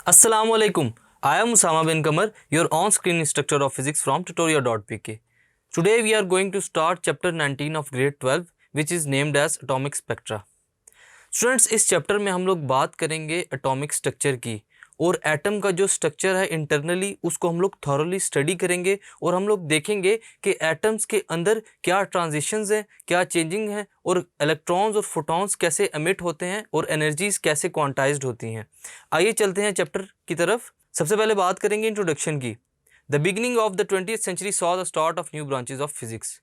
Assalamu alaikum. I am Usama bin Kamar, your on-screen instructor of physics from tutorial.pk. Today we are going to start chapter 19 of grade 12 which is named as atomic spectra. Students, इस chapter में हम लोग बात करेंगे atomic structure की और atom का जो स्ट्रक्चर है इंटरनली उसको हम लोग थॉरली स्टडी करेंगे और हम लोग देखेंगे कि एटम्स के अंदर क्या ट्रांजिशंस हैं, क्या चेंजिंग है और इलेक्ट्रॉन्स और फोटॉन्स कैसे एमिट होते हैं और एनर्जीज कैसे क्वांटाइज्ड होती हैं। आइए चलते हैं चैप्टर की तरफ। सबसे पहले बात करेंगे इंट्रोडक्शन की। The beginning of the 20th century saw the start of new branches of physics.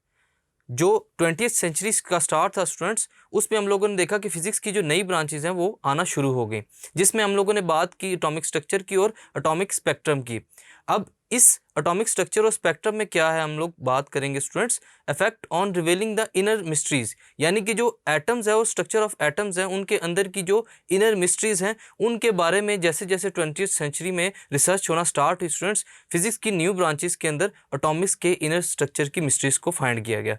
जो 20th सेंचुरी का स्टार्ट था स्टूडेंट्स, उसमें हम लोगों ने देखा कि फिजिक्स की जो नई ब्रांचेज हैं वो आना शुरू हो गई, जिसमें हम लोगों ने बात की एटॉमिक स्ट्रक्चर की और एटॉमिक स्पेक्ट्रम की। अब इस एटॉमिक स्ट्रक्चर और स्पेक्ट्रम में क्या है हम लोग बात करेंगे students, effect on revealing the inner mysteries, यानी कि जो एटम्स है और स्ट्रक्चर ऑफ एटम्स हैं उनके अंदर की जो इनर मिस्ट्रीज हैं उनके बारे में जैसे जैसे 20th सेंचुरी में रिसर्च होना स्टार्ट हुई स्टूडेंट्स, फिजिक्स की न्यू ब्रांचेस के अंदर एटॉमिक्स के इनर स्ट्रक्चर की मिस्ट्रीज को फाइंड किया गया।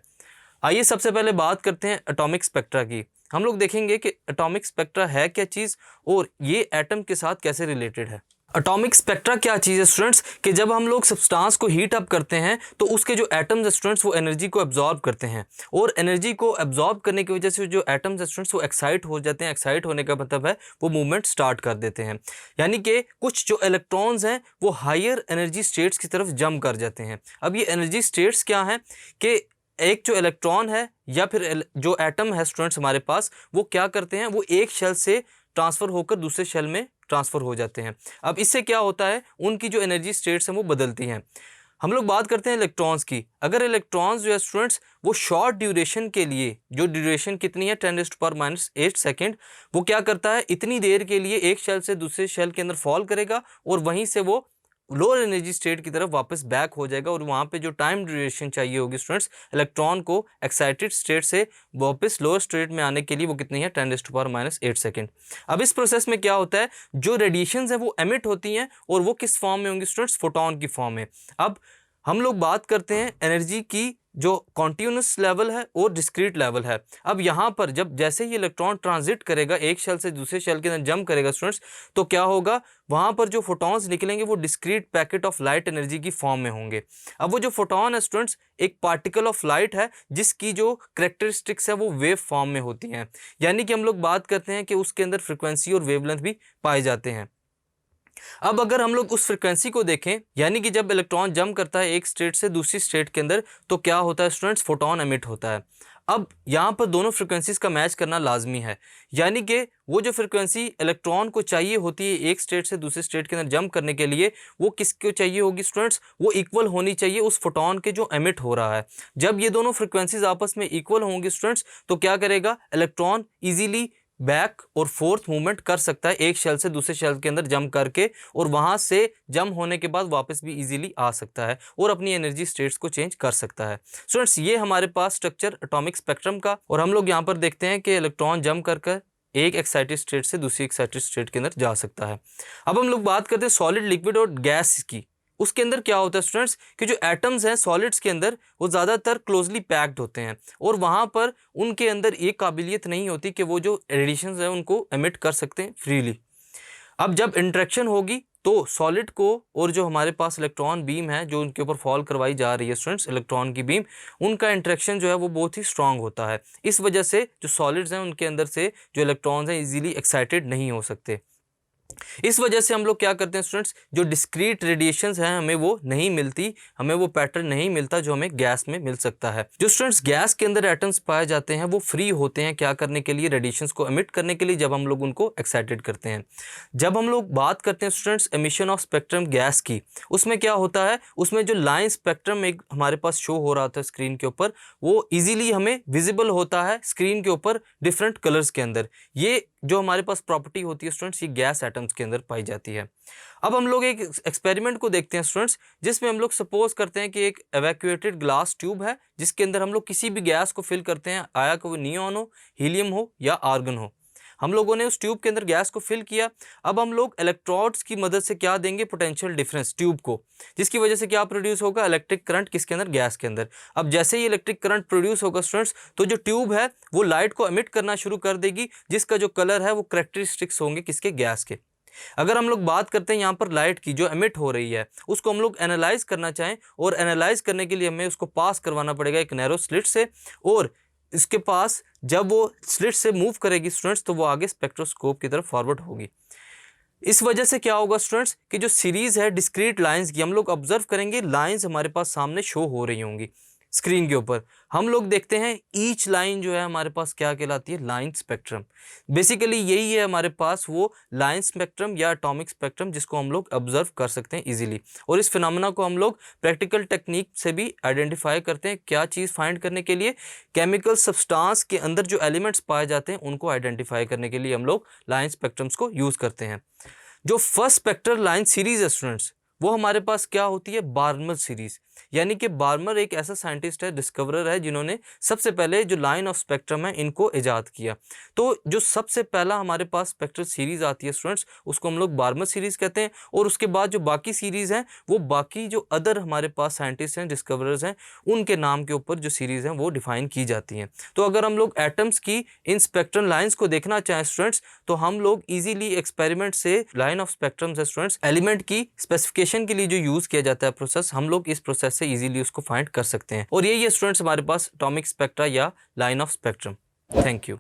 आइए सबसे पहले बात करते हैं एटॉमिक स्पेक्ट्रा की। हम लोग देखेंगे कि एटॉमिक स्पेक्ट्रा है क्या चीज़ और ये एटम के साथ कैसे रिलेटेड है। एटॉमिक स्पेक्ट्रा क्या चीज़ है स्टूडेंट्स, कि जब हम लोग सब्सटेंस को हीट अप करते हैं तो उसके जो एटम्स है स्टूडेंट्स वो एनर्जी को एब्जॉर्ब करते हैं और एनर्जी को एब्जॉर्ब करने की वजह से जो एटम्स है स्टूडेंट्स वो एक्साइट हो जाते हैं। एक्साइट होने का मतलब है वो मूवमेंट स्टार्ट कर देते हैं, यानी कि कुछ जो इलेक्ट्रॉन्स हैं वो हायर एनर्जी स्टेट्स की तरफ जंप कर जाते हैं। अब ये एनर्जी स्टेट्स क्या हैं कि एक जो इलेक्ट्रॉन है या फिर जो एटम है स्टूडेंट्स हमारे पास, वो क्या करते हैं, वो एक शेल से ट्रांसफ़र होकर दूसरे शेल में ट्रांसफ़र हो जाते हैं। अब इससे क्या होता है, उनकी जो एनर्जी स्टेट्स हैं वो बदलती हैं। हम लोग बात करते हैं इलेक्ट्रॉन्स की। अगर इलेक्ट्रॉन्स जो है स्टूडेंट्स वो शॉर्ट ड्यूरेशन के लिए, जो ड्यूरेशन कितनी है 10⁻⁸ सेकेंड, वो क्या करता है इतनी देर के लिए एक शेल से दूसरे शेल के अंदर फॉल करेगा और वहीं से वो लोअर एनर्जी स्टेट की तरफ वापस बैक हो जाएगा और वहाँ पे जो टाइम ड्यूरेशन चाहिए होगी स्टूडेंट्स इलेक्ट्रॉन को एक्साइटेड स्टेट से वापस लोअर स्टेट में आने के लिए, वो कितनी है 10⁻⁸ सेकेंड। अब इस प्रोसेस में क्या होता है, जो रेडिएशंस है वो एमिट होती हैं और वो किस फॉर्म में होंगी स्टूडेंट्स, फोटोन की फॉर्म में। अब हम लोग बात करते हैं एनर्जी की, जो कॉन्टिन्यूस लेवल है और डिस्क्रीट लेवल है। अब यहाँ पर जब जैसे ही इलेक्ट्रॉन ट्रांजिट करेगा, एक शेल से दूसरे शेल के अंदर जंप करेगा स्टूडेंट्स, तो क्या होगा, वहाँ पर जो फोटॉन्स निकलेंगे वो discrete packet of light energy की फॉर्म में होंगे। अब वो जो फोटॉन है स्टूडेंट्स एक पार्टिकल ऑफ लाइट है जिसकी जो करेक्टरिस्टिक्स है वो वेव फॉर्म में होती हैं, यानी कि हम लोग बात करते हैं कि उसके अंदर फ्रिक्वेंसी और वेवलेंथ भी पाए जाते हैं। अब अगर हम लोग उस फ्रिक्वेंसी को देखें, यानी कि जब इलेक्ट्रॉन जंप करता है एक स्टेट से दूसरी स्टेट के अंदर, तो क्या होता है स्टूडेंट्स, फोटोन एमिट होता है। अब यहाँ पर दोनों फ्रिक्वेंसीज का मैच करना लाजमी है, यानी कि वो जो फ्रिक्वेंसी इलेक्ट्रॉन को चाहिए होती है एक स्टेट से दूसरे स्टेट के अंदर जंप करने के लिए, वो किसको चाहिए होगी स्टूडेंट्स, वो इक्वल होनी चाहिए उस फोटोन के जो एमिट हो रहा है। जब ये दोनों फ्रिक्वेंसीज आपस में इक्वल होंगी स्टूडेंट्स, तो क्या करेगा, इलेक्ट्रॉन ईजिली बैक और फोर्थ मूवमेंट कर सकता है एक शेल से दूसरे शेल के अंदर जंप करके, और वहाँ से जंप होने के बाद वापस भी इजीली आ सकता है और अपनी एनर्जी स्टेट्स को चेंज कर सकता है। स्टूडेंट्स, ये हमारे पास स्ट्रक्चर एटॉमिक स्पेक्ट्रम का, और हम लोग यहाँ पर देखते हैं कि इलेक्ट्रॉन जंप कर एक एक्साइटेड स्टेट से दूसरी एक्साइटेड स्टेट के अंदर जा सकता है। अब हम लोग बात करते हैं सॉलिड, लिक्विड और गैस की। उसके अंदर क्या होता है स्टूडेंट्स कि जो एटम्स हैं सॉलिड्स के अंदर वो ज़्यादातर क्लोजली पैक्ड होते हैं और वहाँ पर उनके अंदर ये काबिलियत नहीं होती कि वो जो रेडिएशंस हैं उनको एमिट कर सकते हैं फ्रीली। अब जब इंटरेक्शन होगी तो सॉलिड को और जो हमारे पास इलेक्ट्रॉन बीम है जो उनके ऊपर फॉल करवाई जा रही है स्टूडेंट्स, इलेक्ट्रॉन की बीम, उनका इंटरेक्शन जो है वो बहुत ही स्ट्रांग होता है। इस वजह से जो सॉलिड्स हैं उनके अंदर से जो इलेक्ट्रॉन्स हैं इजीली एक्साइटेड नहीं हो सकते। इस वजह से हम लोग क्या करते हैं स्टूडेंट्स, जो डिस्क्रीट रेडिएशंस हैं हमें वो नहीं मिलती, हमें वो पैटर्न नहीं मिलता जो हमें गैस में मिल सकता है। जो स्टूडेंट्स गैस के अंदर एटम्स पाए जाते हैं वो फ्री होते हैं क्या करने के लिए, रेडिएशंस को एमिट करने के लिए, जब हम लोग उनको एक्साइटेड करते हैं। जब हम लोग बात करते हैं students emission of spectrum gas की, उसमें क्या होता है, उसमें जो लाइन स्पेक्ट्रम एक हमारे पास शो हो रहा था स्क्रीन के ऊपर, वो ईजिली हमें विजिबल होता है स्क्रीन के ऊपर डिफरेंट कलर्स के अंदर। ये जो हमारे पास प्रॉपर्टी होती है स्टूडेंट्स ये गैस एटम्स के अंदर पाई जाती है। अब हम लोग एक एक्सपेरिमेंट को देखते हैं स्टूडेंट्स, जिसमें हम लोग सपोज करते हैं कि एक एवैक्यूएटेड ग्लास ट्यूब है जिसके अंदर हम लोग किसी भी गैस को फिल करते हैं, आया कि वो नियॉन हो, हीलियम हो या आर्गन हो। हम लोगों ने उस ट्यूब के अंदर गैस को फिल किया। अब हम लोग इलेक्ट्रोड्स की मदद से क्या देंगे, पोटेंशियल डिफरेंस ट्यूब को, जिसकी वजह से क्या प्रोड्यूस होगा, इलेक्ट्रिक करंट किसके अंदर, गैस के अंदर। अब जैसे ही इलेक्ट्रिक करंट प्रोड्यूस होगा स्टूडेंट्स, तो जो ट्यूब है वो लाइट को एमिट करना शुरू कर देगी जिसका जो कलर है वो करेक्टरिस्टिक्स होंगे किसके, गैस के। अगर हम लोग बात करते हैं यहाँ पर लाइट की जो एमिट हो रही है, उसको हम लोग एनालाइज करना चाहें, और एनालाइज करने के लिए हमें उसको पास करवाना पड़ेगा एक नैरो स्लिट से, और इसके पास जब वो स्लिट से मूव करेगी स्टूडेंट्स, तो वो आगे स्पेक्ट्रोस्कोप की तरफ फॉरवर्ड होगी। इस वजह से क्या होगा स्टूडेंट्स कि जो सीरीज है डिस्क्रीट लाइंस की, हम लोग ऑब्जर्व करेंगे लाइंस हमारे पास सामने शो हो रही होंगी स्क्रीन के ऊपर। हम लोग देखते हैं ईच लाइन जो है हमारे पास क्या कहलाती है, लाइन स्पेक्ट्रम। बेसिकली यही है हमारे पास वो लाइन स्पेक्ट्रम या एटॉमिक स्पेक्ट्रम जिसको हम लोग ऑब्जर्व कर सकते हैं इजीली। और इस फिनोमेना को हम लोग प्रैक्टिकल टेक्निक से भी आइडेंटिफाई करते हैं। क्या चीज़ फाइंड करने के लिए, केमिकल सब्सटेंस के अंदर जो एलिमेंट्स पाए जाते हैं उनको आइडेंटिफाई करने के लिए हम लोग लाइन स्पेक्ट्रम्स को यूज़ करते हैं। जो फर्स्ट स्पेक्ट्रल लाइन सीरीज है स्टूडेंट्स, वो हमारे पास क्या होती है, बार्मर सीरीज। यानी कि बार्मर एक ऐसा साइंटिस्ट है, डिस्कवरर है, जिन्होंने सबसे पहले जो लाइन ऑफ स्पेक्ट्रम है इनको इजाद किया। तो जो सबसे पहला हमारे पास स्पेक्ट्रल सीरीज आती है स्टूडेंट्स, उसको हम लोग बार्मर सीरीज कहते हैं। और उसके बाद जो बाकी सीरीज हैं वो बाकी जो अदर हमारे पास साइंटिस्ट हैं, डिस्कवरर्स हैं, उनके नाम के ऊपर जो सीरीज हैं वो डिफाइन की जाती हैं। तो अगर हम लोग एटम्स की इन स्पेक्ट्रल लाइंस को देखना चाहें स्टूडेंट्स, तो हम लोग इजीली एक्सपेरिमेंट से लाइन ऑफ स्पेक्ट्रम्स है स्टूडेंट्स, एलिमेंट की स्पेसिफिकेशन के लिए जो यूज किया जाता है प्रोसेस, हम लोग इस प्रोसेस से इजीली उसको फाइंड कर सकते हैं। और यही है स्टूडेंट्स हमारे पास एटॉमिक स्पेक्ट्रा या line of spectrum. Thank you.